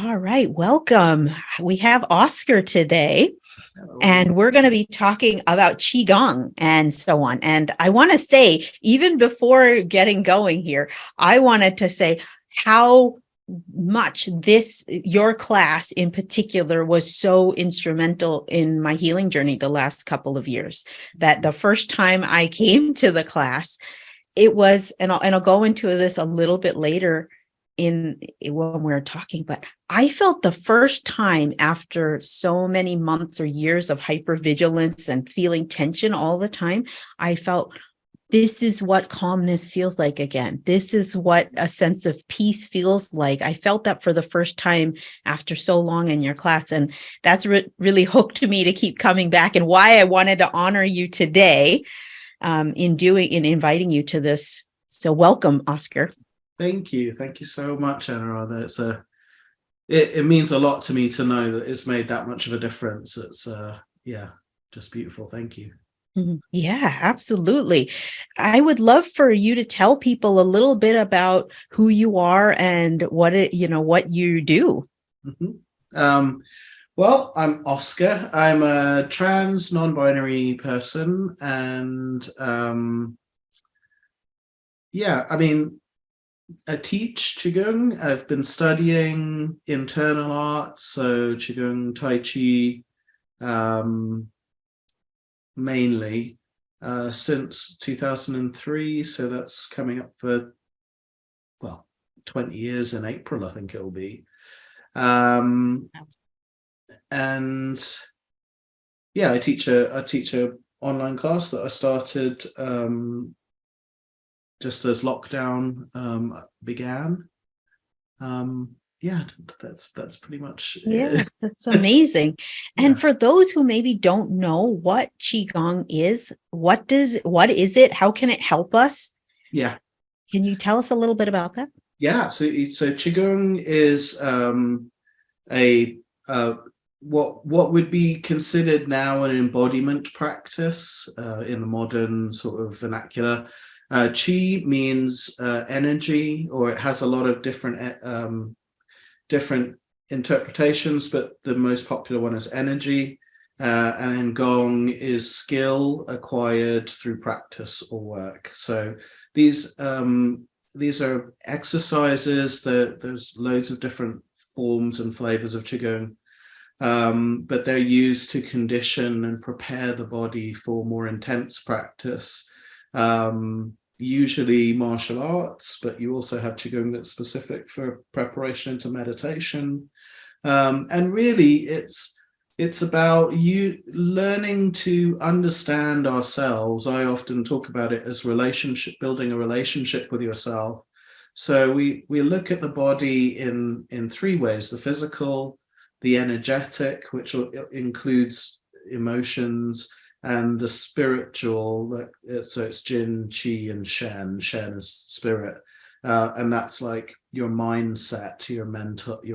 All right, welcome. We have Oskar today, and we're going to be talking about QiGong and so on. And I want to say, even before getting going here, I wanted to say how much your class in particular was so instrumental in my healing journey the last couple of years. That the first time I came to the class, it was, and I'll go into this a little bit later when we're talking, but I felt the first time after so many months or years of hypervigilance and feeling tension all the time, I felt this is what calmness feels like again. This is what a sense of peace feels like. I felt that for the first time after so long in your class. And that's really hooked me to keep coming back, and why I wanted to honor you today in inviting you to this. So welcome, Oskar. Thank you so much, Anurada. It means a lot to me to know that it's made that much of a difference. It's just beautiful. Thank you. Yeah, absolutely. I would love for you to tell people a little bit about who you are and what you do. Well, I'm Oskar. I'm a trans non-binary person, and I teach QiGong. I've been studying internal arts, so QiGong, Tai Chi, mainly since 2003. So that's coming up for 20 years in April, I think it'll be. And yeah, I teach a online class that I started just as lockdown began. That's pretty much it. Yeah, that's amazing. And for those who maybe don't know what QiGong is, what is it? How can it help us? Yeah. Can you tell us a little bit about that? Yeah, absolutely. So QiGong is what would be considered now an embodiment practice in the modern sort of vernacular. Qi means energy, or it has a lot of different interpretations, but the most popular one is energy. And then Gong is skill acquired through practice or work. So these are exercises. There's loads of different forms and flavors of QiGong, but they're used to condition and prepare the body for more intense practice. Usually martial arts, but you also have QiGong that's specific for preparation into meditation. And really it's about you learning to understand ourselves. I often talk about it as building a relationship with yourself. So we look at the body in three ways: the physical, the energetic, which includes emotions, and the spiritual. So it's Jin, Qi, and Shen. Shen is spirit, and that's like your mindset, your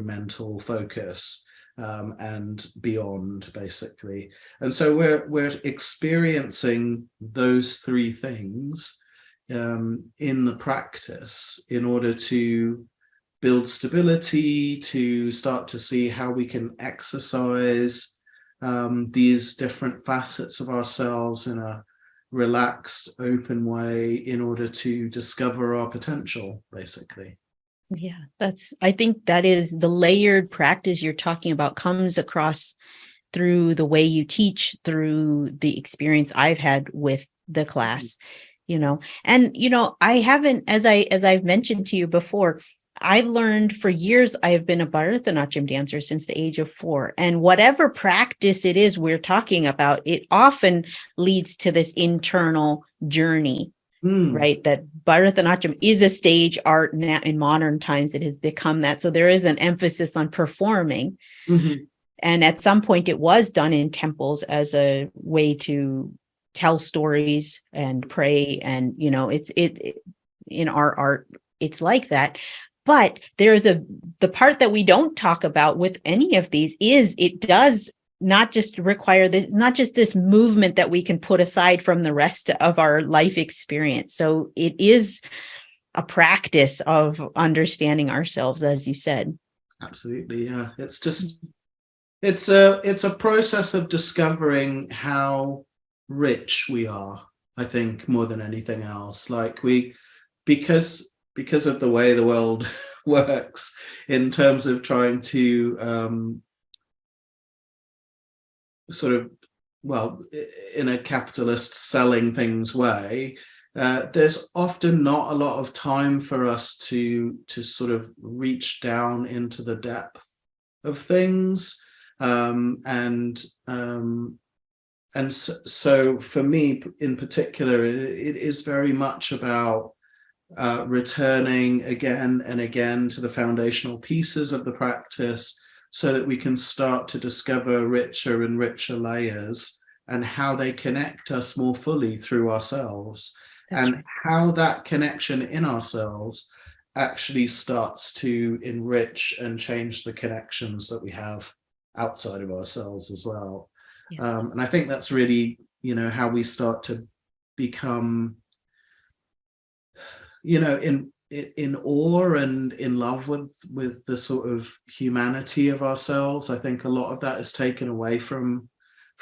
mental focus, and beyond, basically. And so we're experiencing those three things in the practice in order to build stability, to start to see how we can exercise these different facets of ourselves in a relaxed, open way in order to discover our potential, basically. Yeah, I think that is the layered practice you're talking about, comes across through the way you teach, through the experience I've had with the class, and, I haven't, as I've mentioned to you before, I've learned for years, I've been a Bharatanatyam dancer since the age of 4. And whatever practice it is we're talking about, it often leads to this internal journey, right? That Bharatanatyam is a stage art now. In modern times, it has become that. So there is an emphasis on performing. Mm-hmm. And at some point it was done in temples as a way to tell stories and pray. And, it's in our art, it's like that. But there's the part that we don't talk about with any of these is it does not just require this, it's not just this movement that we can put aside from the rest of our life experience. So it is a practice of understanding ourselves, as you said. Absolutely, yeah. It's just it's a process of discovering how rich we are, I think, more than anything else. Like because of the way the world works in terms of trying to sort of, well, in a capitalist selling things way, there's often not a lot of time for us to sort of reach down into the depth of things, and so for me in particular, it is very much about returning again and again to the foundational pieces of the practice so that we can start to discover richer and richer layers and how they connect us more fully through ourselves. That's And right. how that connection in ourselves actually starts to enrich and change the connections that we have outside of ourselves as well. Yeah. And I think that's really, how we start to become, in awe and in love with the sort of humanity of ourselves. I think a lot of that is taken away from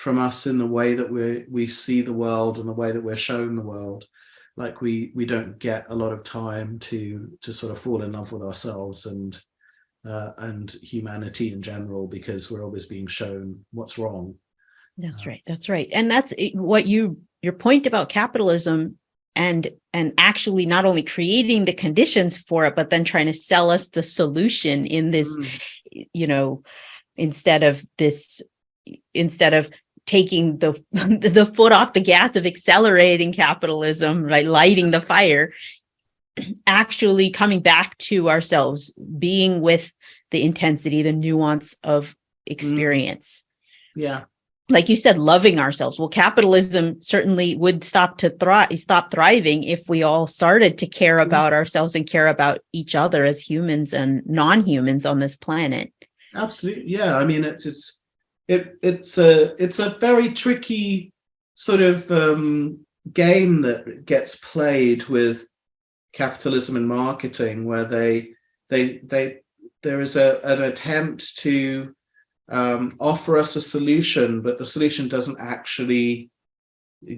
us in the way that we see the world and the way that we're shown the world. Like we don't get a lot of time to sort of fall in love with ourselves and humanity in general, because we're always being shown what's wrong. That's right. That's right. And that's what your point about capitalism and actually not only creating the conditions for it, but then trying to sell us the solution in this, you know, instead of taking the the foot off the gas of accelerating capitalism, right, lighting the fire, actually coming back to ourselves, being with the intensity, the nuance of experience. Yeah. Like you said, loving ourselves. Well, capitalism certainly would stop thriving if we all started to care about ourselves and care about each other as humans and non-humans on this planet. Absolutely, yeah. I mean, it's a very tricky sort of game that gets played with capitalism and marketing, where there is an attempt to offer us a solution, but the solution doesn't actually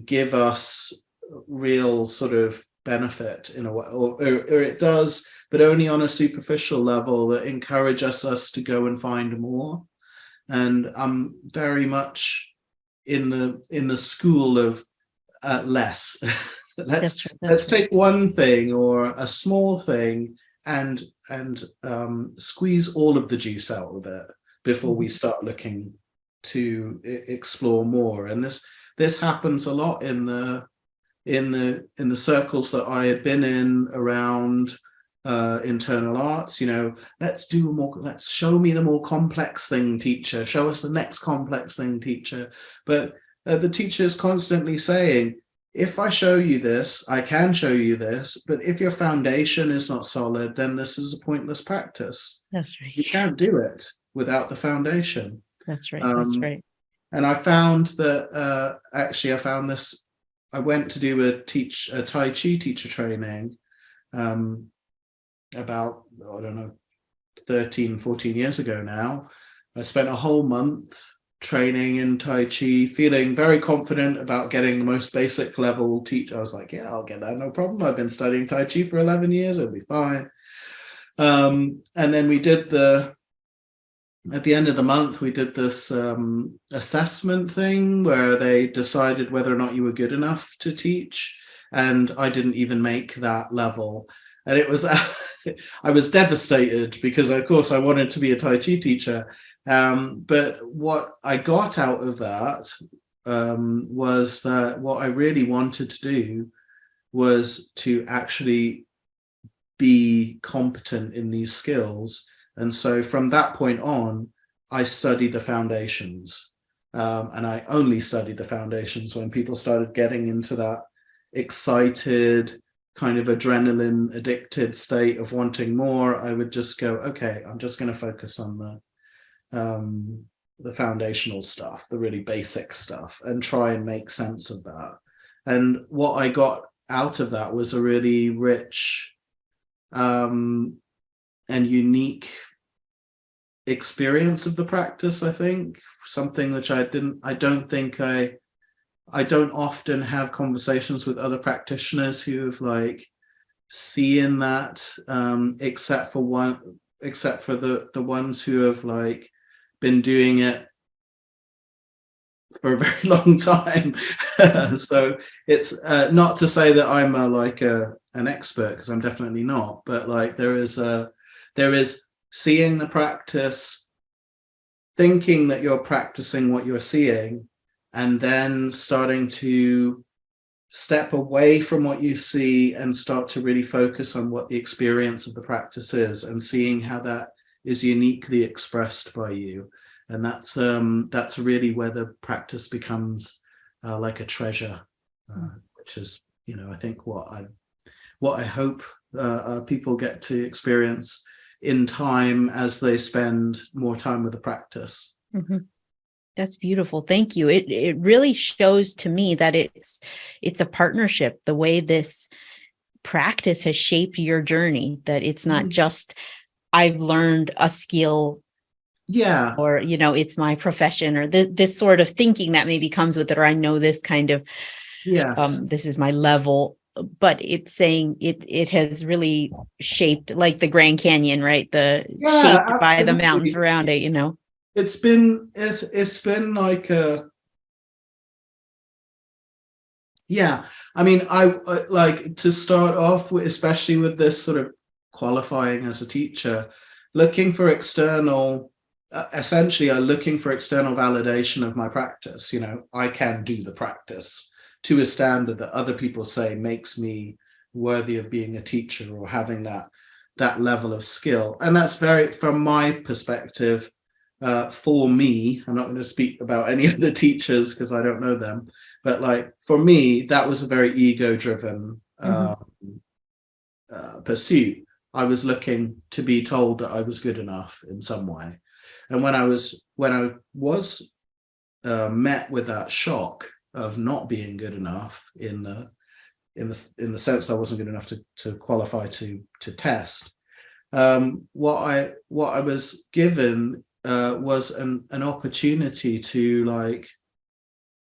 give us real sort of benefit in a way, or it does, but only on a superficial level that encourages us to go and find more. And I'm very much in the school of less. Let's take one thing or a small thing and squeeze all of the juice out of it before we start looking to explore more. And this happens a lot in the circles that I had been in around internal arts. Let's show me the more complex thing, teacher. Show us the next complex thing, teacher. But the teacher is constantly saying, if I show you this, I can show you this, but if your foundation is not solid, then this is a pointless practice. That's right. You can't do it without the foundation. That's right. That's right. And I found that actually I found this. I went to do a Tai Chi teacher training about, I don't know, 13, 14 years ago now. I spent a whole month training in Tai Chi, feeling very confident about getting the most basic level teach. I was like, yeah, I'll get that, no problem. I've been studying Tai Chi for 11 years, it'll be fine. And then at the end of the month, we did this assessment thing where they decided whether or not you were good enough to teach. And I didn't even make that level. And it was, I was devastated because, of course, I wanted to be a Tai Chi teacher. But what I got out of that was that what I really wanted to do was to actually be competent in these skills. And so from that point on, I studied the foundations. And I only studied the foundations. When people started getting into that excited, kind of adrenaline addicted state of wanting more, I would just go, okay, I'm just going to focus on the foundational stuff, the really basic stuff, and try and make sense of that. And what I got out of that was a really rich and unique experience of the practice. I think something which I don't often have conversations with other practitioners who have like seen that, except for the ones who have like been doing it for a very long time. So it's not to say that I'm an expert, because I'm definitely not, but like there is seeing the practice, thinking that you're practicing what you're seeing, and then starting to step away from what you see and start to really focus on what the experience of the practice is, and seeing how that is uniquely expressed by you. And that's really where the practice becomes like a treasure, which is, I think what I hope people get to experience in time as they spend more time with the practice. Mm-hmm. That's beautiful. Thank you. It really shows to me that it's a partnership, the way this practice has shaped your journey, that it's not just I've learned a skill, or it's my profession, or this sort of thinking that maybe comes with it, or I know this kind of this is my level. But it's saying it has really shaped, like the Grand Canyon, right? Shaped absolutely. by the mountains around it, It's been like a, I mean, I like to start off with, especially with this sort of qualifying as a teacher, looking for external, essentially looking for external validation of my practice. I can do the practice to a standard that other people say makes me worthy of being a teacher or having that level of skill. And that's very, from my perspective, for me, I'm not going to speak about any of the teachers because I don't know them, but like for me, that was a very ego-driven pursuit. I was looking to be told that I was good enough in some way. And when I was met with that shock of not being good enough in the sense I wasn't good enough to qualify to test, what I was given was an opportunity to like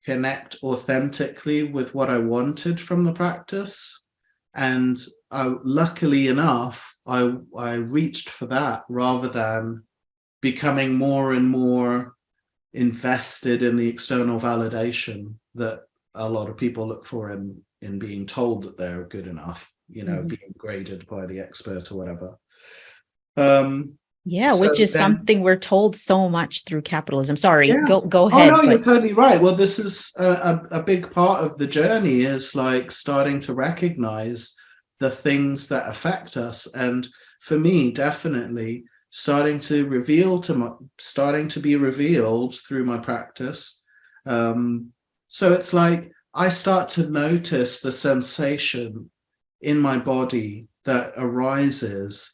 connect authentically with what I wanted from the practice. And luckily enough, I reached for that rather than becoming more and more invested in the external validation that a lot of people look for in being told that they're good enough, being graded by the expert or whatever. Which is something we're told so much through capitalism. Sorry, go ahead. Oh no, you're totally right. Well, this is a big part of the journey, is like starting to recognize the things that affect us. And for me, definitely starting to be revealed through my practice. So it's like I start to notice the sensation in my body that arises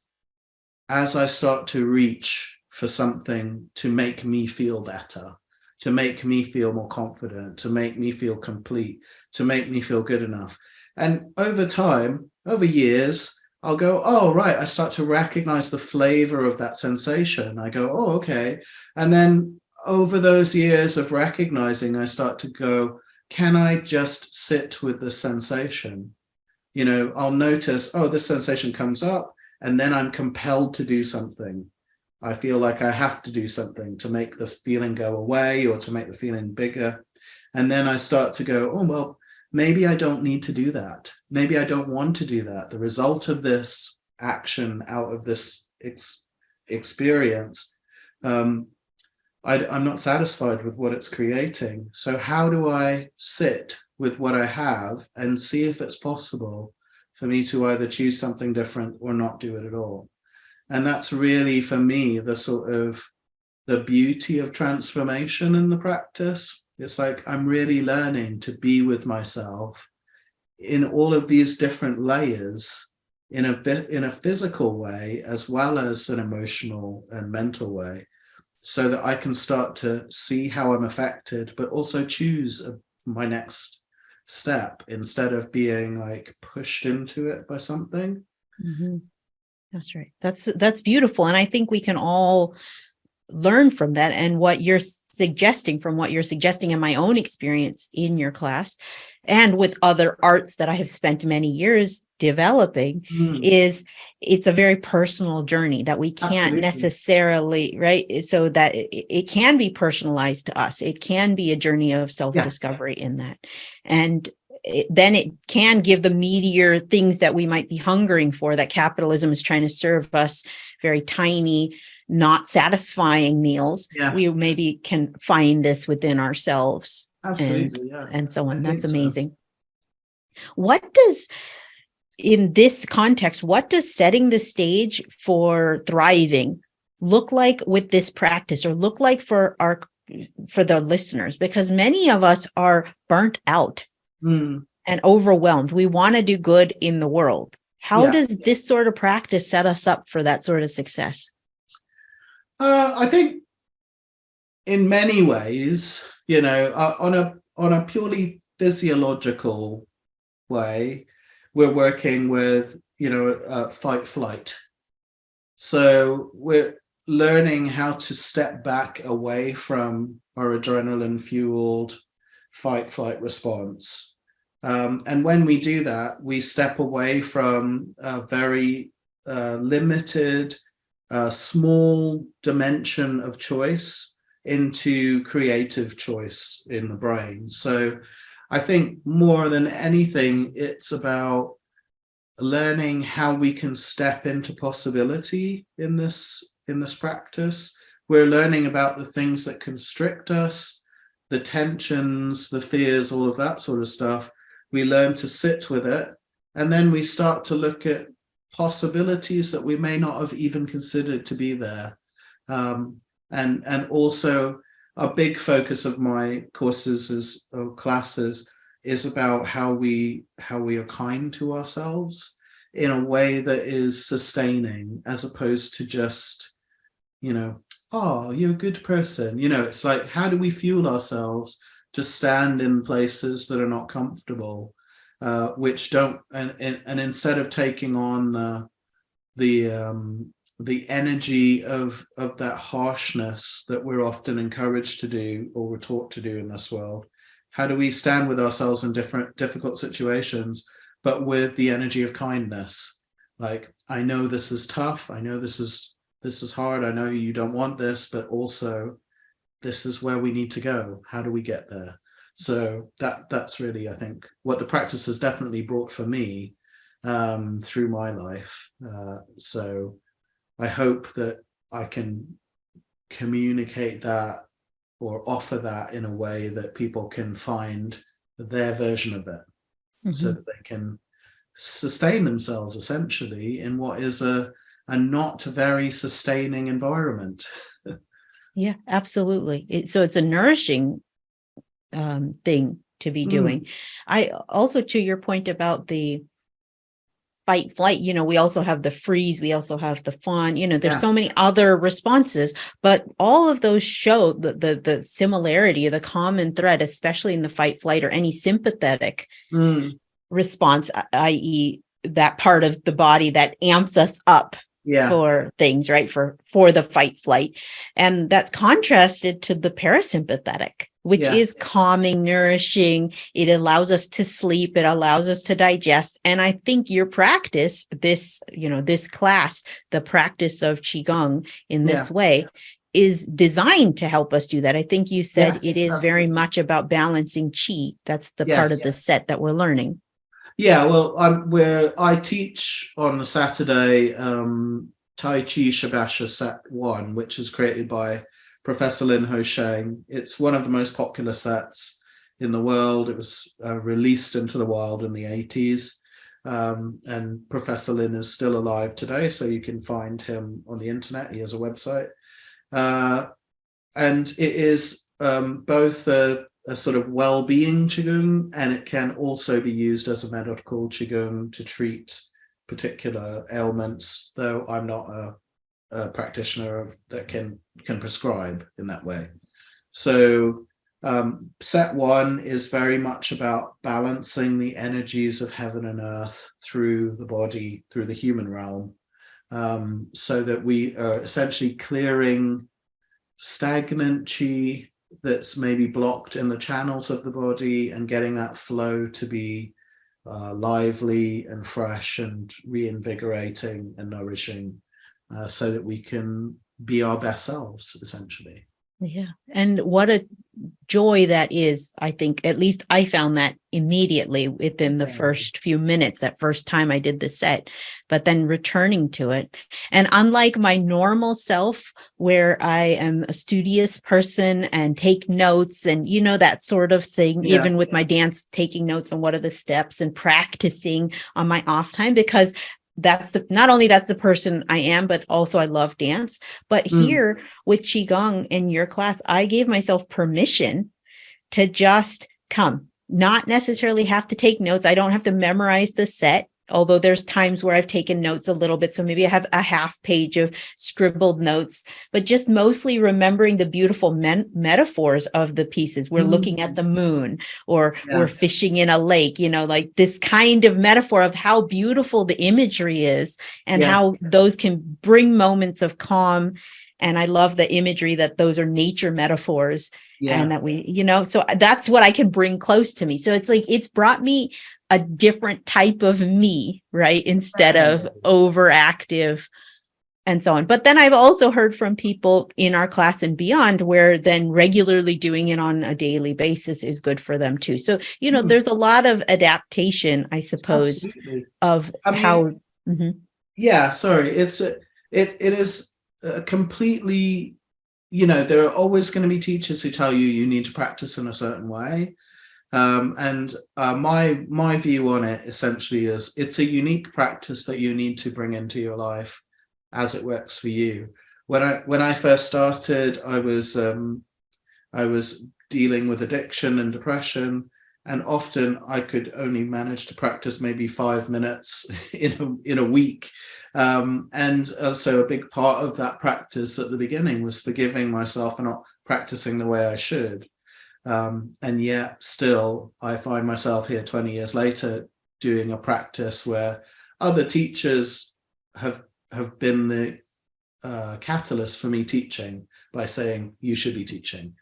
as I start to reach for something to make me feel better, to make me feel more confident, to make me feel complete, to make me feel good enough. And over time, over years, I'll go, oh, right, I start to recognize the flavor of that sensation. I go, oh, okay. And then over those years of recognizing, I start to go, can I just sit with the sensation? I'll notice, oh, this sensation comes up, and then I'm compelled to do something. I feel like I have to do something to make the feeling go away or to make the feeling bigger. And then I start to go, oh, well, maybe I don't need to do that. Maybe I don't want to do that. The result of this action out of this experience, I'm not satisfied with what it's creating. So how do I sit with what I have and see if it's possible for me to either choose something different or not do it at all? And that's really, for me, the beauty of transformation in the practice. It's like I'm really learning to be with myself in all of these different layers, in a physical way as well as an emotional and mental way, so that I can start to see how I'm affected, but also choose my next step instead of being like pushed into it by something. That's right. That's beautiful. And I think we can all learn from that, and what you're suggesting in my own experience in your class and with other arts that I have spent many years developing, is it's a very personal journey that we can't necessarily, right? So that it can be personalized to us. It can be a journey of self-discovery in that. And then it can give the meatier things that we might be hungering for, that capitalism is trying to serve us very tiny, not satisfying meals. We maybe can find this within ourselves. And so on. That's amazing. What does, in this context, what does setting the stage for thriving look like with this practice, or look like for the listeners? Because many of us are burnt out and overwhelmed. We want to do good in the world. How does this sort of practice set us up for that sort of success? I think in many ways, on a purely physiological way, we're working with, fight flight. So we're learning how to step back away from our adrenaline fueled fight flight response. And when we do that, we step away from a very limited, small dimension of choice into creative choice in the brain. So I think more than anything, it's about learning how we can step into possibility in this practice. We're learning about the things that constrict us, the tensions, the fears, all of that sort of stuff. We learn to sit with it, and then we start to look at possibilities that we may not have even considered to be there. And also a big focus of my courses or classes is about how we are kind to ourselves in a way that is sustaining, as opposed to just, oh, you're a good person. It's like, how do we fuel ourselves to stand in places that are not comfortable, which don't, and instead of taking on the energy of that harshness that we're often encouraged to do, or we're taught to do in this world, how do we stand with ourselves in difficult situations, but with the energy of kindness? Like, I know this is tough. I know this is hard. I know you don't want this, but also this is where we need to go. How do we get there? So that's really, I think, what the practice has definitely brought for me through my life. So I hope that I can communicate that or offer that in a way that people can find their version of it, so that they can sustain themselves essentially in what is a not very sustaining environment. Yeah, absolutely. So it's a nourishing thing to be doing. I also, to your point about the fight flight, we also have the freeze, we also have the fawn, there's so many other responses, but all of those show the similarity, the common thread, especially in the fight flight or any sympathetic response, i.e. that part of the body that amps us up for things, right? For the fight flight. And that's contrasted to the parasympathetic, which is calming, nourishing. It allows us to sleep. It allows us to digest. And I think your practice, this class, the practice of QiGong in this way, is designed to help us do that. I think you said it is very much about balancing qi. That's the part of the set that we're learning. Yeah, well, I teach on a Saturday Tai Chi Shabasha Set 1, which is created by Professor Lin Ho Sheng. It's one of the most popular sets in the world. It was released into the wild in the 80s. And Professor Lin is still alive today, so you can find him on the internet. He has a website. And it is both a sort of well-being qigong, and it can also be used as a medical qigong to treat particular ailments, though I'm not a practitioner that can prescribe in that way. So set 1 is very much about balancing the energies of heaven and earth through the body, through the human realm, so that we are essentially clearing stagnant chi that's maybe blocked in the channels of the body, and getting that flow to be lively and fresh and reinvigorating and nourishing, so that we can be our best selves, essentially. Yeah. And what a joy that is. I think at least I found that immediately within the first few minutes, that first time I did the set, but then returning to it. And unlike my normal self, where I am a studious person and take notes and, you know, that sort of thing, even with my dance, taking notes on what are the steps and practicing on my off time, because not only that's the person I am, but also I love dance. But here with QiGong in your class, I gave myself permission to just come, not necessarily have to take notes. I don't have to memorize the set, although there's times where I've taken notes a little bit. So maybe I have a half page of scribbled notes, but just mostly remembering the beautiful metaphors of the pieces. We're looking at the moon, or we're fishing in a lake, you know, like this kind of metaphor of how beautiful the imagery is, and how those can bring moments of calm. And I love the imagery that those are nature metaphors, and that we, you know, so that's what I can bring close to me. So it's like, it's brought me a different type of me, right? Instead of overactive and so on. But then I've also heard from people in our class and beyond, where then regularly doing it on a daily basis is good for them too. So, you know, there's a lot of adaptation, I suppose, of how. It is completely, you know, there are always going to be teachers who tell you need to practice in a certain way. And my view on it essentially is, it's a unique practice that you need to bring into your life as it works for you. When I first started, I was dealing with addiction and depression, and often I could only manage to practice maybe 5 minutes in a week. And so a big part of that practice at the beginning was forgiving myself for not practicing the way I should. And yet still, I find myself here 20 years later doing a practice where other teachers have been the catalyst for me teaching, by saying you should be teaching.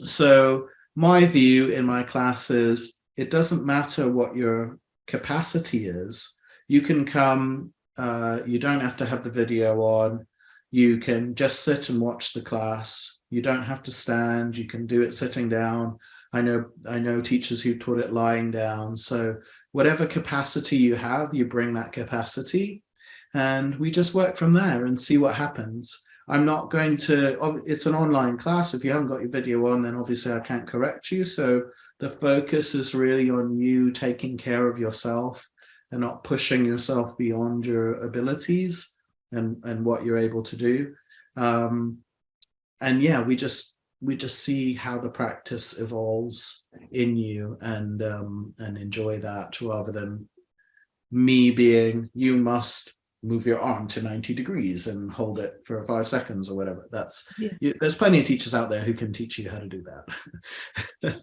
So my view in my class is, it doesn't matter what your capacity is. You can come, you don't have to have the video on. You can just sit and watch the class. You don't have to stand. You can do it sitting down. I know teachers who taught it lying down. So whatever capacity you have, you bring that capacity, and we just work from there and see what happens. I'm not going to, it's an online class. If you haven't got your video on, then obviously I can't correct you. So the focus is really on you taking care of yourself and not pushing yourself beyond your abilities and what you're able to do. And yeah, we just see how the practice evolves in you, and enjoy that, rather than me being, you must move your arm to 90 degrees and hold it for 5 seconds or whatever. There's plenty of teachers out there who can teach you how to do that.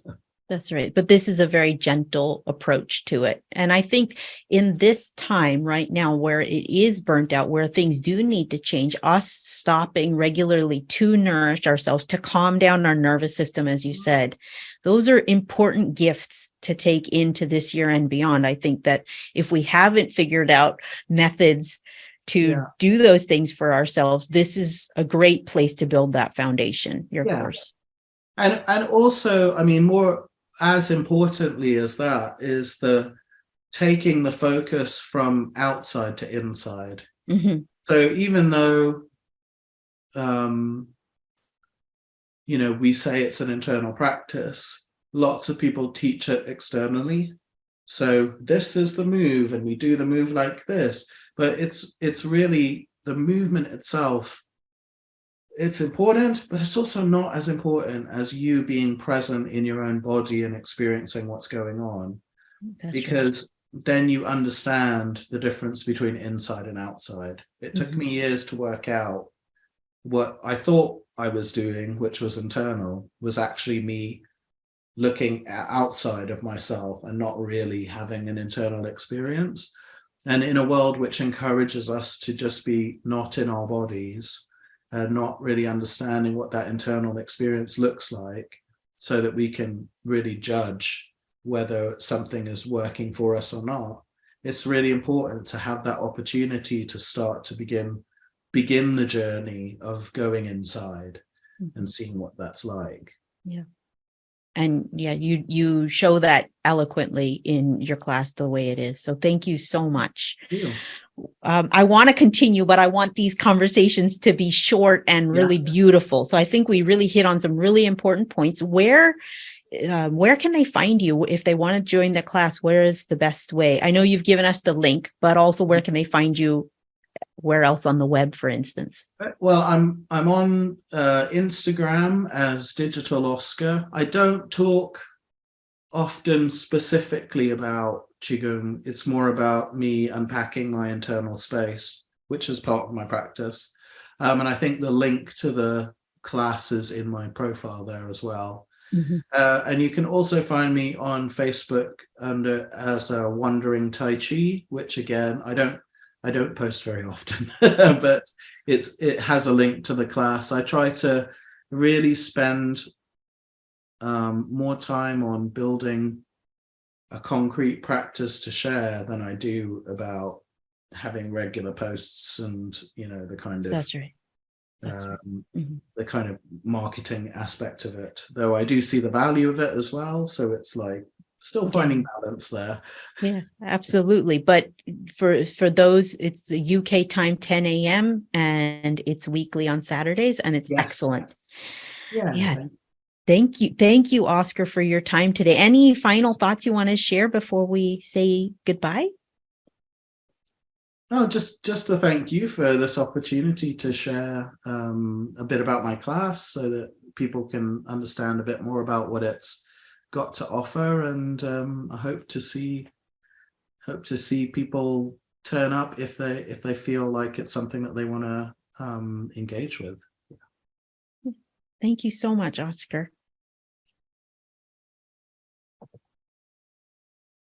That's right. But this is a very gentle approach to it. And I think in this time right now, where it is burnt out, where things do need to change, us stopping regularly to nourish ourselves, to calm down our nervous system, as you said, those are important gifts to take into this year and beyond. I think that if we haven't figured out methods to do those things for ourselves, this is a great place to build that foundation, your course. And also, I mean, more as importantly as that is the taking the focus from outside to inside. So even though you know, we say it's an internal practice, lots of people teach it externally. So this is the move, and we do the move like this, but it's really the movement itself. It's important, but it's also not as important as you being present in your own body and experiencing what's going on. Because then you understand the difference between inside and outside. It took me years to work out what I thought I was doing, which was internal, was actually me looking outside of myself and not really having an internal experience. And in a world which encourages us to just be not in our bodies, not really understanding what that internal experience looks like, so that we can really judge whether something is working for us or not. It's really important to have that opportunity to start to begin the journey of going inside and seeing what that's like. Yeah. And yeah, you show that eloquently in your class the way it is. So thank you so much. Yeah. I want to continue, but I want these conversations to be short and really beautiful. So I think we really hit on some really important points. Where can they find you if they want to join the class? Where is the best way? I know you've given us the link, but also where can they find you? Where else on the web, for instance? Well, I'm on Instagram as Digital Oskar. I don't talk often specifically about QiGong. It's more about me unpacking my internal space, which is part of my practice. And I think the link to the class is in my profile there as well. And you can also find me on Facebook under as Wandering Tai Chi, which again, I don't post very often, but it has a link to the class. I try to really spend more time on building a concrete practice to share than I do about having regular posts and, you know, the kind of That's right. the kind of marketing aspect of it, though I do see the value of it as well. So it's like still finding balance there. Yeah, absolutely. But for those, it's the UK time, 10 a.m. and it's weekly on Saturdays, and it's excellent. Yeah. Thank you, Oskar, for your time today. Any final thoughts you want to share before we say goodbye? No, just to thank you for this opportunity to share a bit about my class, so that people can understand a bit more about what it's got to offer, and I hope to see people turn up if they feel like it's something that they want to engage with. Thank you so much, Oskar.